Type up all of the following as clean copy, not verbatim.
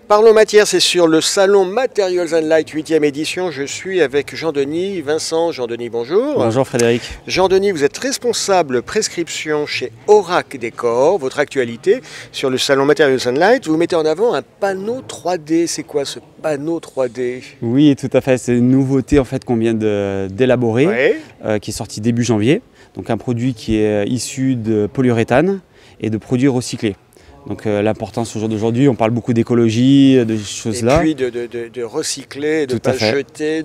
Parlons matière, c'est sur le salon Materials and Light 8e édition. Je suis avec Jean-Denis Vincent. Jean-Denis, bonjour. Bonjour Frédéric. Jean-Denis, vous êtes responsable prescription chez Orac Décor. Votre actualité sur le salon Materials and Light, vous mettez en avant un panneau 3D. C'est quoi ce panneau 3D? Oui, tout à fait. C'est une nouveauté en fait qu'on vient d'élaborer, qui est sortie début janvier. Donc un produit qui est issu de polyuréthane et de produits recyclés. Donc l'importance au jour d'aujourd'hui, on parle beaucoup d'écologie, de choses là. Et puis de recycler, de ne pas le jeter,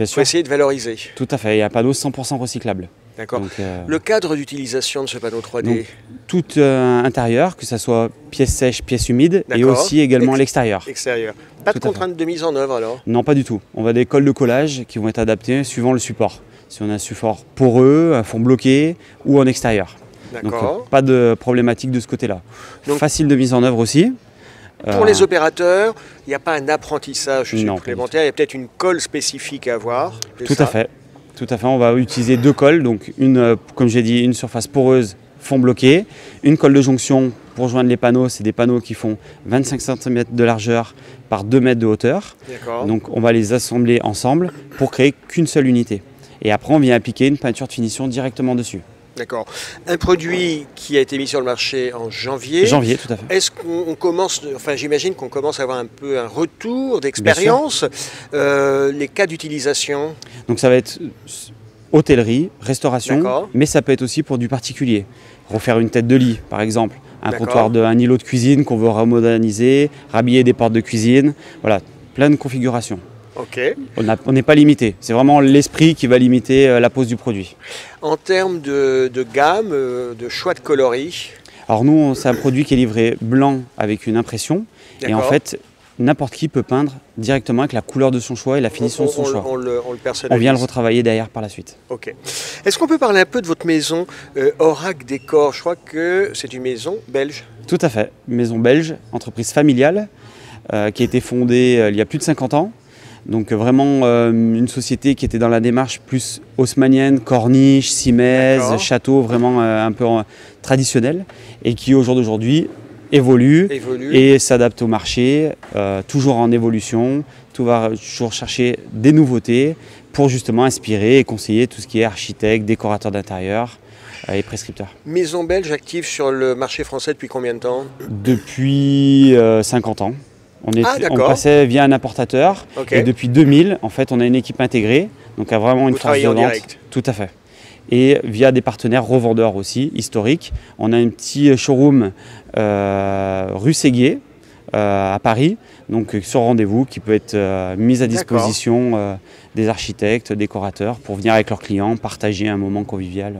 faut essayer de valoriser. Tout à fait, il y a un panneau 100% recyclable. D'accord. Le cadre d'utilisation de ce panneau 3D? Donc, tout intérieur, que ce soit pièces sèches, pièces humides, et aussi également à l'extérieur. Extérieur. Pas de contrainte de mise en œuvre alors? Non, pas du tout. On va des cols de collage qui vont être adaptés suivant le support. Si on a un support poreux, un fond bloqué ou en extérieur. Donc pas de problématique de ce côté-là. Facile de mise en œuvre aussi. Pour les opérateurs, il n'y a pas un apprentissage supplémentaire, il y a peut-être une colle spécifique à avoir. Tout à fait. Tout à fait. On va utiliser deux colles, donc une, comme j'ai dit, une surface poreuse, fond bloqué, une colle de jonction pour joindre les panneaux. C'est des panneaux qui font 25 cm de largeur par 2 mètres de hauteur. Donc on va les assembler ensemble pour créer qu'une seule unité. Et après on vient appliquer une peinture de finition directement dessus. D'accord. Un produit qui a été mis sur le marché en janvier. Janvier, tout à fait. Est-ce qu'on commence, enfin j'imagine qu'on commence à avoir un peu un retour d'expérience. Les cas d'utilisation? Donc ça va être hôtellerie, restauration, mais ça peut être aussi pour du particulier. Refaire une tête de lit, par exemple. Un comptoir, un îlot de cuisine qu'on veut remoderniser, rhabiller des portes de cuisine. Voilà, plein de configurations. On n'est pas limité, c'est vraiment l'esprit qui va limiter la pose du produit. En termes de gamme, de choix de coloris? Alors nous, c'est un produit qui est livré blanc avec une impression. Et en fait, n'importe qui peut peindre directement avec la couleur de son choix et la finition de son choix. On vient le retravailler derrière par la suite. Est-ce qu'on peut parler un peu de votre maison Orac Décor? Je crois que c'est une maison belge. Tout à fait, maison belge, entreprise familiale qui a été fondée il y a plus de 50 ans. Donc vraiment une société qui était dans la démarche plus haussmannienne, corniche, simèze, château, vraiment un peu traditionnel, et qui au jour d'aujourd'hui évolue et s'adapte au marché, toujours en évolution, toujours chercher des nouveautés pour justement inspirer et conseiller tout ce qui est architecte, décorateur d'intérieur et prescripteur. Maison belge active sur le marché français depuis combien de temps? Depuis 50 ans. On passait via un importateur et depuis 2000, en fait, on a une équipe intégrée, donc a vraiment une force de vente. Tout à fait. Et via des partenaires revendeurs aussi, historiques. On a un petit showroom rue Séguier à Paris, donc sur rendez-vous qui peut être mis à disposition des architectes, décorateurs pour venir avec leurs clients, partager un moment convivial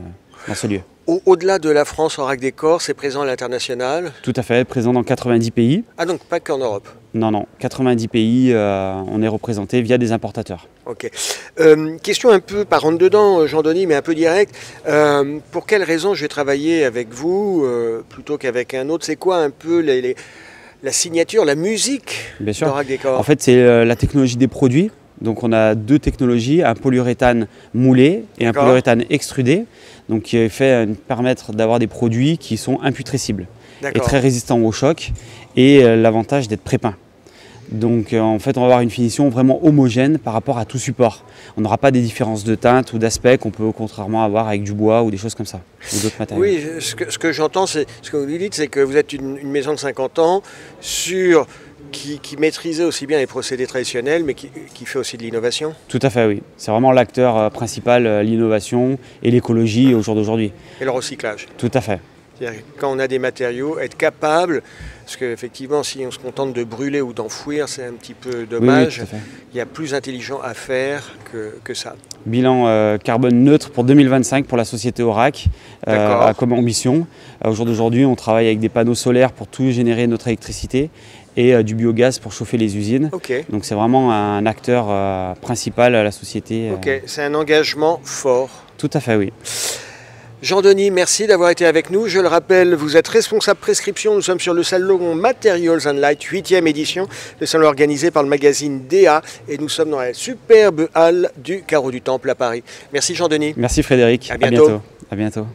dans ce lieu. Au-delà de la France, Orac Décor, c'est présent à l'international? Tout à fait, présent dans 90 pays. Ah donc pas qu'en Europe? Non, 90 pays, on est représenté via des importateurs. Question un peu, pas rentre dedans Jean-Denis, mais un peu direct. Pour quelles raisons je vais travailler avec vous plutôt qu'avec un autre? C'est quoi un peu la signature, la musique d'Orac Décor? En fait, c'est la technologie des produits. Donc on a deux technologies, un polyuréthane moulé et un polyuréthane extrudé, donc qui permettre d'avoir des produits qui sont imputrescibles et très résistants au choc, et l'avantage d'être pré-peint. Donc en fait on va avoir une finition vraiment homogène par rapport à tout support. On n'aura pas des différences de teinte ou d'aspect qu'on peut contrairement avoir avec du bois ou des choses comme ça, ou d'autres matériaux. Oui, ce que j'entends, ce que vous dites, c'est que vous êtes une maison de 50 ans qui maîtrisait aussi bien les procédés traditionnels, mais qui fait aussi de l'innovation. Tout à fait, oui. C'est vraiment l'acteur principal, l'innovation et l'écologie au jour d'aujourd'hui. Et le recyclage. Tout à fait. Quand on a des matériaux, être capable, parce qu'effectivement, si on se contente de brûler ou d'enfouir, c'est un petit peu dommage. Oui, il y a plus intelligent à faire que ça. Bilan carbone neutre pour 2025 pour la société Orac, comme ambition. Au jour d'aujourd'hui, on travaille avec des panneaux solaires pour tout générer notre électricité et du biogaz pour chauffer les usines. Donc c'est vraiment un acteur principal à la société. C'est un engagement fort. Tout à fait, oui. Jean-Denis, merci d'avoir été avec nous. Je le rappelle, vous êtes responsable prescription. Nous sommes sur le salon Materials and Light 8e édition, le salon organisé par le magazine DA, et nous sommes dans la superbe halle du Carreau du Temple à Paris. Merci Jean-Denis. Merci Frédéric. À bientôt. À bientôt.